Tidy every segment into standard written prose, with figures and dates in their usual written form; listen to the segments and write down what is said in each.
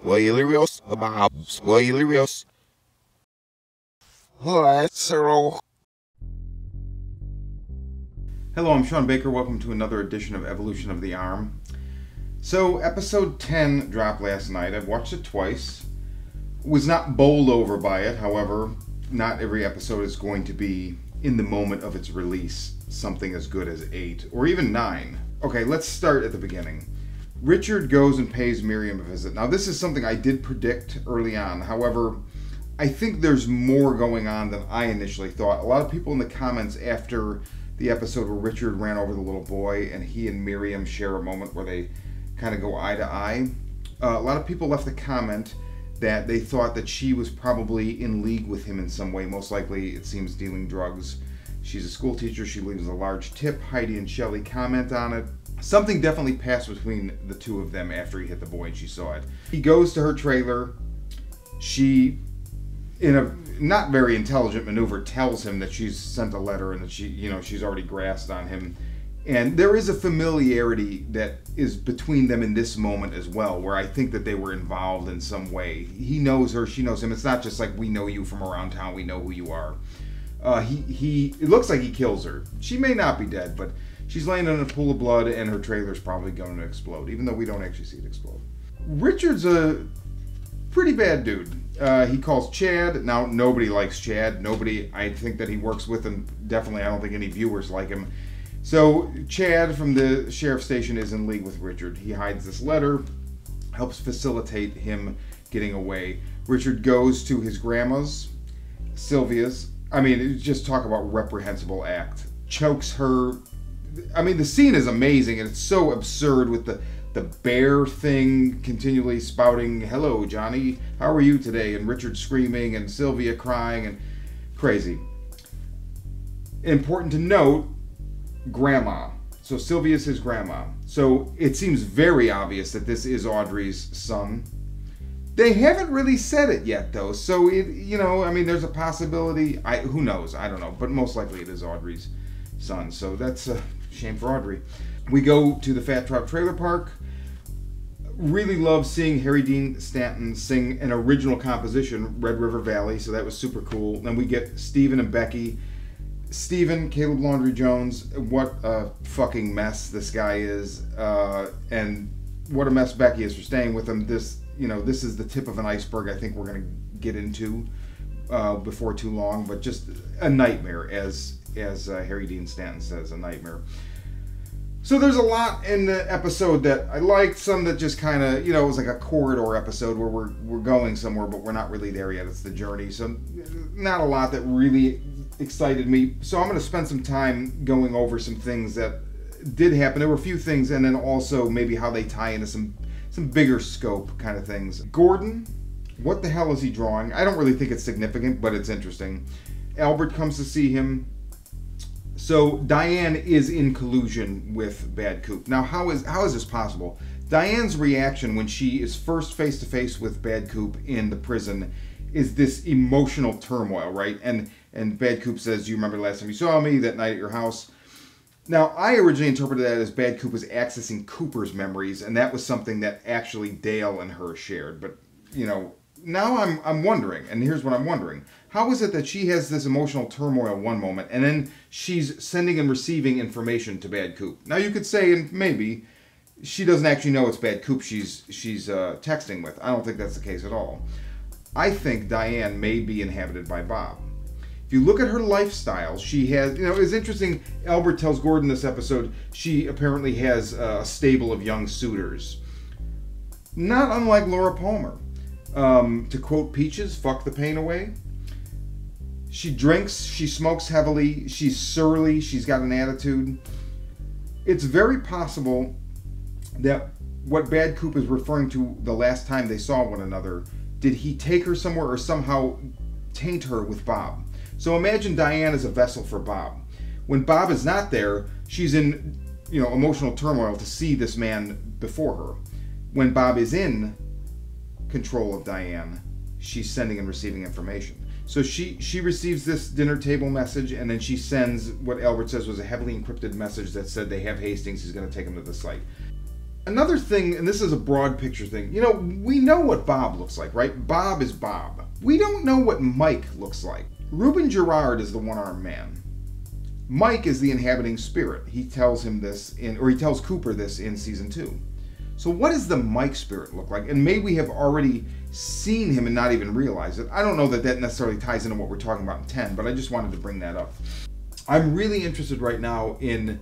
spoilerios about spoilerios. Let's roll. Hello, I'm Sean Baker. Welcome to another edition of Evolution of the Arm. So, episode 10 dropped last night. I've watched it twice. Was not bowled over by it. However, not every episode is going to be, in the moment of its release, something as good as 8 or even 9. Okay, let's start at the beginning. Richard goes and pays Miriam a visit. Now, this is something I did predict early on. However, I think there's more going on than I initially thought. A lot of people in the comments after the episode where Richard ran over the little boy and he and Miriam share a moment where they kind of go eye to eye. A lot of people left a comment that they thought that she was probably in league with him in some way. Most likely, it seems, dealing drugs. She's a school teacher. She leaves a large tip. Heidi and Shelley comment on it. Something definitely passed between the two of them after he hit the boy and she saw it. He goes to her trailer. She, in a not very intelligent maneuver, tells him that she's sent a letter and that she's already grasped on him. And there is a familiarity that is between them in this moment as well, where I think that they were involved in some way. He knows her, she knows him. It's not just like, we know you from around town, we know who you are. It looks like he kills her. She may not be dead, but she's laying in a pool of blood and her trailer's probably going to explode, even though we don't actually see it explode. Richard's a pretty bad dude. He calls Chad. Now, nobody likes Chad. Nobody I think that he works with, and definitely I don't think any viewers like him. So Chad from the sheriff's station is in league with Richard. He hides this letter, helps facilitate him getting away. Richard goes to his grandma's, Sylvia's. I mean, just talk about reprehensible act. Chokes her. I mean, the scene is amazing, and it's so absurd with the bear thing continually spouting, "Hello, Johnny, how are you today?" And Richard screaming, and Sylvia crying, and crazy. Important to note, grandma. So Sylvia's his grandma. So it seems very obvious that this is Audrey's son. They haven't really said it yet, though. So there's a possibility. Who knows? I don't know. But most likely it is Audrey's son. So that's a shame for Audrey. We go to the Fat Trout Trailer Park. Really love seeing Harry Dean Stanton sing an original composition, Red River Valley. So that was super cool. Then we get Stephen and Becky. Stephen, Caleb Laundrie Jones, what a fucking mess this guy is, and what a mess Becky is for staying with him. This is the tip of an iceberg I think we're going to get into before too long, but just a nightmare, as Harry Dean Stanton says, a nightmare. So there's a lot in the episode that I liked, some that just kind of, it was like a corridor episode where we're going somewhere, but we're not really there yet. It's the journey. So not a lot that really excited me. So I'm going to spend some time going over some things that did happen. There were a few things, and then also maybe how they tie into some bigger scope kind of things. Gordon, what the hell is he drawing? I don't really think it's significant, but it's interesting. Albert comes to see him. So Diane is in collusion with Bad Coop. Now, how is this possible? Diane's reaction when she is first face to face with Bad Coop in the prison is this emotional turmoil, right? And Bad Coop says, "Do you remember the last time you saw me, that night at your house?" Now, I originally interpreted that as Bad Coop was accessing Cooper's memories, and that was something that actually Dale and her shared. But, now I'm wondering, and here's what I'm wondering. How is it that she has this emotional turmoil one moment, and then she's sending and receiving information to Bad Coop? Now, you could say, and maybe, she doesn't actually know it's Bad Coop she's texting with. I don't think that's the case at all. I think Diane may be inhabited by Bob. If you look at her lifestyle, she has, it's interesting. Albert tells Gordon this episode she apparently has a stable of young suitors. Not unlike Laura Palmer. To quote Peaches, fuck the pain away. She drinks, she smokes heavily, she's surly, she's got an attitude. It's very possible that what Bad Coop is referring to the last time they saw one another, did he take her somewhere or somehow taint her with Bob? So imagine Diane as a vessel for Bob. When Bob is not there, she's in, emotional turmoil to see this man before her. When Bob is in control of Diane, she's sending and receiving information. So she receives this dinner table message, and then she sends what Albert says was a heavily encrypted message that said they have Hastings, he's going to take him to the site. Another thing, and this is a broad picture thing, you know, we know what Bob looks like, right? Bob is Bob. We don't know what Mike looks like. Reuben Gerard is the one-armed man. Mike is the inhabiting spirit. He tells him this he tells Cooper this in season 2. So what does the Mike spirit look like? And may we have already seen him and not even realized it. I don't know that that necessarily ties into what we're talking about in 10, but I just wanted to bring that up. I'm really interested right now in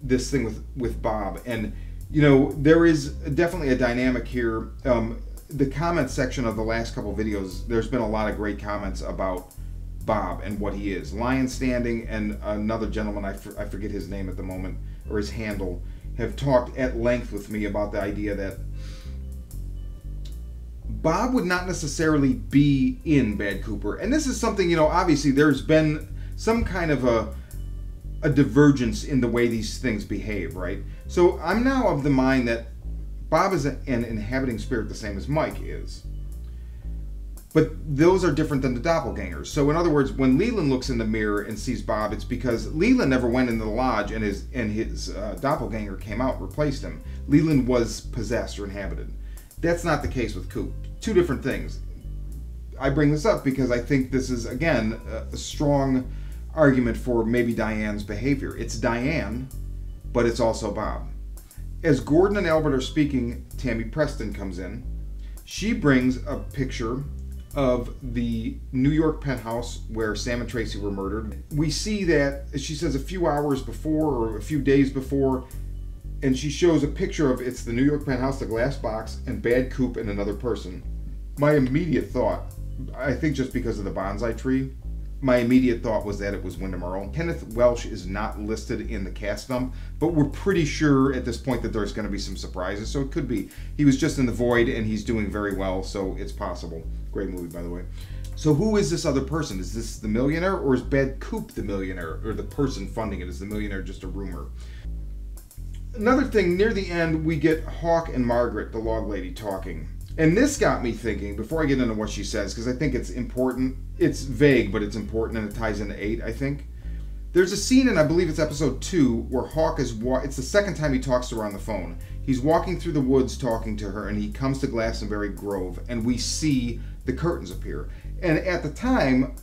this thing with Bob. And, you know, there is definitely a dynamic here. The comment section of the last couple videos, there's been a lot of great comments about Bob and what he is. Lion Standing and another gentleman, I forget his name at the moment, or his handle, have talked at length with me about the idea that Bob would not necessarily be in Bad Cooper. And this is something, you know, obviously there's been some kind of a divergence in the way these things behave, right? So I'm now of the mind that Bob is an inhabiting spirit the same as Mike is. But those are different than the doppelgangers. So in other words, when Leland looks in the mirror and sees Bob, it's because Leland never went into the lodge and his doppelganger came out and replaced him. Leland was possessed or inhabited. That's not the case with Coop. Two different things. I bring this up because I think this is, again, a strong argument for maybe Diane's behavior. It's Diane, but it's also Bob. As Gordon and Albert are speaking, Tammy Preston comes in. She brings a picture of the New York penthouse where Sam and Tracy were murdered. We see that, she says, a few hours before or a few days before, and she shows a picture of, it's the New York penthouse, the glass box, and Bad Coop and another person. My immediate thought, I think just because of the bonsai tree, my immediate thought was that it was Wyndham Earle. Kenneth Welsh is not listed in the cast dump, but we're pretty sure at this point that there's going to be some surprises, so it could be. He was just in The Void, and he's doing very well, so it's possible. Great movie, by the way. So who is this other person? Is this the millionaire, or is Bad Coop the millionaire, or the person funding it? Is the millionaire just a rumor? Another thing, near the end, we get Hawk and Margaret, the log lady, talking. And this got me thinking, before I get into what she says, because I think it's important. It's vague, but it's important, and it ties into 8, I think. There's a scene in, I believe it's episode 2, where Hawk is, it's the second time he talks to her on the phone. He's walking through the woods talking to her, and he comes to Glastonbury Grove, and we see the curtains appear. And at the time,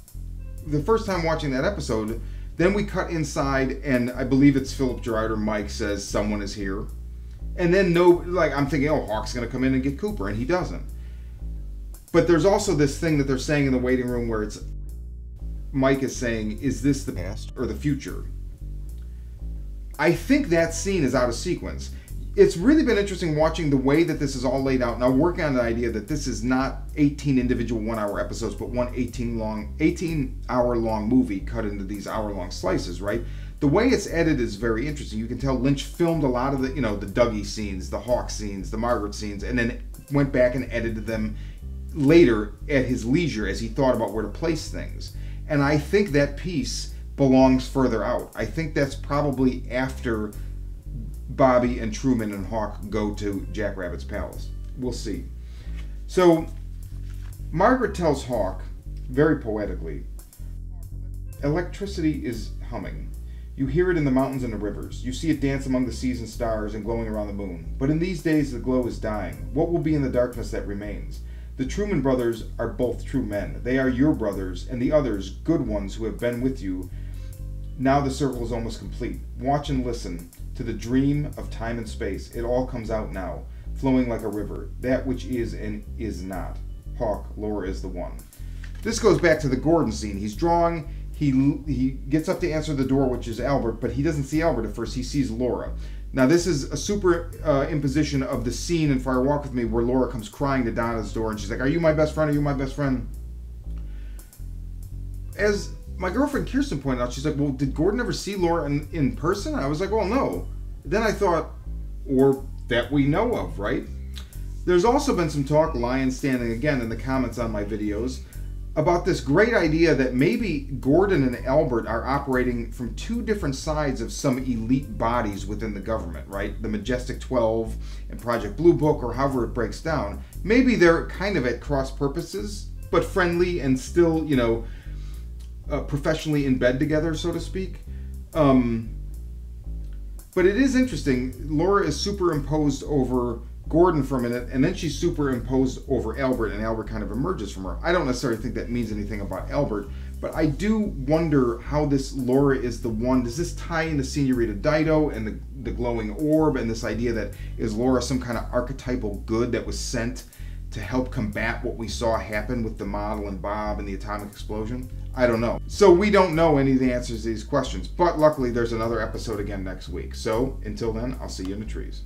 the first time watching that episode, then we cut inside, and I believe it's Philip Gerard or Mike says, someone is here. And then I'm thinking, oh, Hawk's going to come in and get Cooper, and he doesn't. But there's also this thing that they're saying in the waiting room where it's, Mike is saying, is this the past or the future? I think that scene is out of sequence. It's really been interesting watching the way that this is all laid out. Now, working on the idea that this is not 18 individual 1-hour episodes, but one 18-hour-long movie cut into these hour-long slices, right? The way it's edited is very interesting. You can tell Lynch filmed a lot of the, the Dougie scenes, the Hawk scenes, the Margaret scenes, and then went back and edited them later at his leisure as he thought about where to place things. And I think that piece belongs further out. I think that's probably after Bobby and Truman and Hawk go to Jack Rabbit's palace. We'll see. So Margaret tells Hawk, very poetically, electricity is humming. You hear it in the mountains and the rivers. You see it dance among the seas and stars and glowing around the moon. But in these days the glow is dying. What will be in the darkness that remains? The Truman brothers are both true men. They are your brothers, and the others, good ones who have been with you. Now the circle is almost complete. Watch and listen to the dream of time and space. It all comes out now, flowing like a river. That which is and is not. Hawk, Laura is the one. This goes back to the Gordon scene. He's drawing. He gets up to answer the door, which is Albert, but he doesn't see Albert at first. He sees Laura. Now, this is a super imposition of the scene in Fire Walk With Me where Laura comes crying to Donna's door, and she's like, are you my best friend? Are you my best friend? As my girlfriend Kirsten pointed out, she's like, well, did Gordon ever see Laura in person? I was like, well, no. Then I thought, or that we know of, right? There's also been some talk, Lion Standing again in the comments on my videos, about this great idea that maybe Gordon and Albert are operating from two different sides of some elite bodies within the government, right? The Majestic 12 and Project Blue Book, or however it breaks down. Maybe they're kind of at cross purposes, but friendly and still, professionally in bed together, so to speak. But it is interesting. Laura is superimposed over Gordon for a minute, and then she's superimposed over Albert, and Albert kind of emerges from her. I don't necessarily think that means anything about Albert, but I do wonder how this Laura is the one. Does this tie into Senorita Dido and the glowing orb and this idea that is Laura some kind of archetypal good that was sent to help combat what we saw happen with the model and Bob and the atomic explosion? I don't know. So we don't know any of the answers to these questions, but luckily there's another episode again next week. So until then, I'll see you in the trees.